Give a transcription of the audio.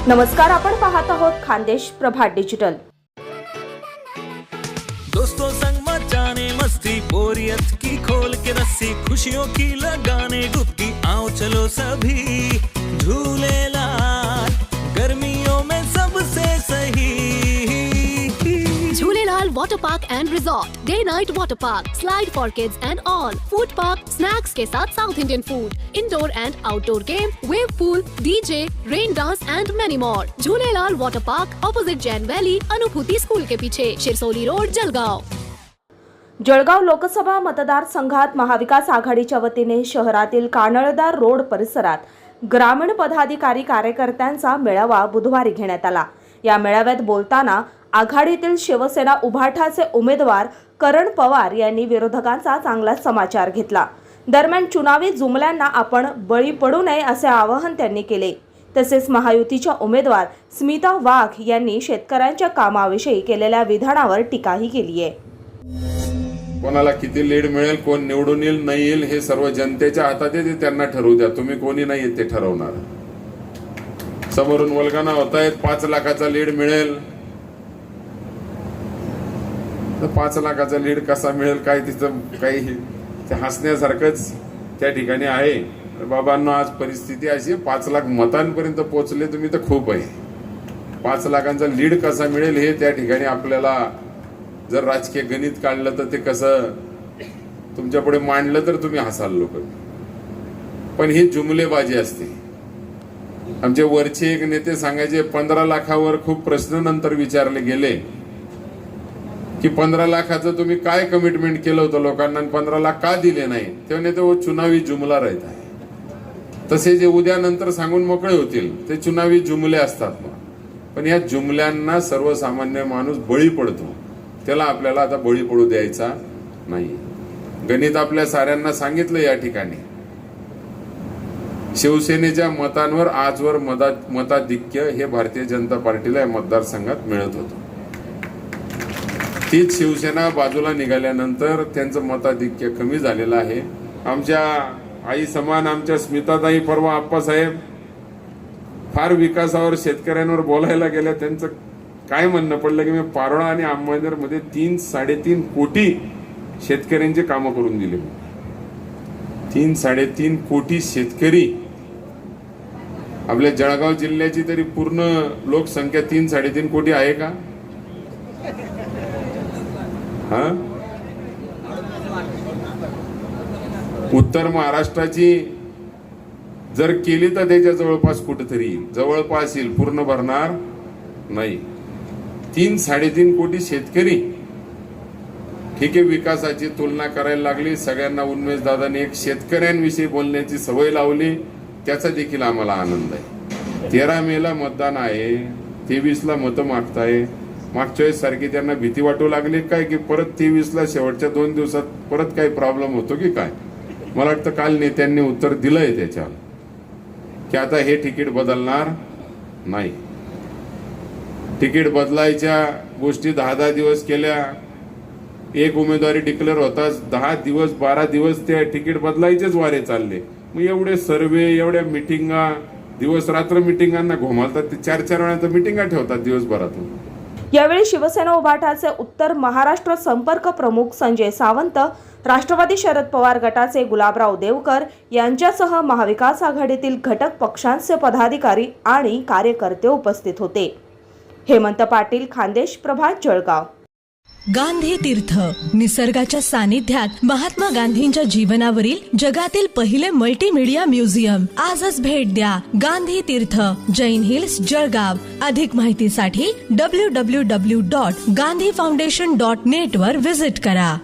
नमस्कार, आपण पाहत आहोत खानदेश प्रभात डिजिटल। दोस्तों संग मचाने मस्ती, बोरियत की खोल के रस्सी, खुशियों की लगाने डुबकी, आओ चलो सभी झूलेलाल, गर्मियों में सबसे सही। Jhulelal water park and resort, day night water park, slide for kids and all, food park, snacks के साथ south Indian food, indoor and outdoor game, wave pool, DJ, rain dance and many more. Jhulelal water park, opposite Jain valley, Anubhuti school के पीछे, Shirsoli road, Jalgaon. Jalgaon Lok Sabha मतदारसंघात महाविकास आघाडीच्या वतीने शहरातील कानळदार road परिसरात ग्रामीण पदाधिकारी कार्यकर्त्यांचा मेळावा बुधवारी घेण्यात आला। या मेळाव्यात बोलताना आघाडीतील शिवसेना उभाठाचे उमेदवार करण पवार यांनी विरोधकांचा चांगला समाचार घेतला। दरम्यान चुनावी जुमल्यांना आपण बळी पडू नये असे आवाहन त्यांनी केले। तसेच महायुतीच्या उमेदवार स्मिता वाघ यांनी शेतकऱ्यांच्या कामाविषयी केलेल्या विधानावर टीकाही केली आहे। कोणाला किती लीड मिळेल, कोण निवडून येईल नाही येईल हे सर्व जनतेच्या हातात आहे, ते त्यांना ठरवू द्या। तुम्ही कोणी नाही ते ठरवणार। समोरून वल्गना होतायत 5 लाखाचा लीड मिळेल, तर 5 लाखाचा लीड कसा मिळेल काय तिथं काही ते हसण्यासारखंच त्या ठिकाणी आहे। बाबांनो, आज परिस्थिती अशी 5 लाख मतांपर्यंत पोहोचले तुम्ही तर खूप आहे। 5 लाखांचा लीड कसा मिळेल हे त्या ठिकाणी आपल्याला जर राजकीय गणित काढलं तर ते कसं तुमच्या पुढे मांडलं तर तुम्ही हसाल लोक। पण ही जुमलेबाजी असते। आमचे वरचे एक नेते सांगायचे 15 लाखावर खूप प्रश्न नंतर विचारले गेले की 15 लाखाचं तुम्ही काय कमिटमेंट केलं होतं लोकांना आणि 15 लाख का दिले नाही। तेव्हा ते चुनावी जुमला राहत आहे। तसे जे उद्या नंतर सांगून मोकळे होतील ते चुनावी जुमले असतात। पण या जुमल्यांना सर्वसामान्य माणूस बळी पडतो, त्याला आपल्याला आता बळी पडू द्यायचा नाही। गणित आपल्या साऱ्यांना सांगितलं या ठिकाणी। शिवसेनेच्या मतांवर आजवर मताधिक्य हे भारतीय जनता पार्टीला या मतदारसंघात मिळत होतं। तीच शिवसेना बाजूला निघाल्यानंतर त्यांचं मताधिक्य कमी झालेलं आहे। आमच्या आई समान आमच्या स्मिताताई परवा आप्पासाहेब फार विकासावर शेतकऱ्यांवर बोलायला गेल्या। त्यांचं काय म्हणणं पडलं की मी पारोळा आणि अंमळनेर मध्ये 3-3.5 कोटी शेतकऱ्यांचे कामं करून दिले। 3-3.5 कोटी शेतकरी। आपल्या जळगाव जिल्ह्याची तरी पूर्ण लोकसंख्या 3-3.5 कोटी आहे का? उत्तर महाराष्ट्राची जर केली तर त्याच्या जवळपास कुठेतरी जवळपास येईल, पूर्ण भरणार नाही। 3-3.5 कोटी शेतकरी। ठीक आहे, विकासाची तुलना करायला लागली। सगळ्यांना उन्मेष दादाने एक शेतकऱ्यांविषयी बोलण्याची सवय लावली, त्याचा देखील आम्हाला आनंद आहे। 13 मेला मतदान आहे, 23ला मतं मागताय। मागच्या वेळेस सारखी त्यांना भीती वाटू लागली काय की परत 23ला शेवटच्या 2 दिवसात परत काही प्रॉब्लेम होतो की काय? मला वाटतं काल नेत्यांनी उत्तर दिलंय त्याच्यावर की आता हे तिकीट बदलणार नाही। तिकीट बदलायच्या गोष्टी 10 दिवस केल्या। एक उमेदवारी डिक्लेअर होताच 10 दिवस 12 दिवस ते तिकीट बदलायचेच वारे चालले। मग एवढे सर्वे, एवढ्या मिटिंगा, दिवस रात्र मिटिंगांना घुमालतात। ते 4-4 वेळा मिटिंगा ठेवतात दिवसभरातून। यावेळी शिवसेना उभाठाचे उत्तर महाराष्ट्र संपर्क प्रमुख संजय सावंत, राष्ट्रवादी शरद पवार गटाचे गुलाबराव देवकर यांच्यासह महाविकास आघाडीतील घटक पक्षांचे पदाधिकारी आणि कार्यकर्ते उपस्थित होते। हेमंत पाटील, खानदेश प्रभात, जळगाव। गांधी तीर्थ, निसर्गाच्या सानिध्यात महात्मा गांधींच्या जीवनावरील जगातील पहिले मल्टीमीडिया म्युझियम। आजच भेट द्या। गांधी तीर्थ, जैन हिल्स, जळगाव। अधिक माहितीसाठी www.gandhifoundation.net वर व्हिजिट करा।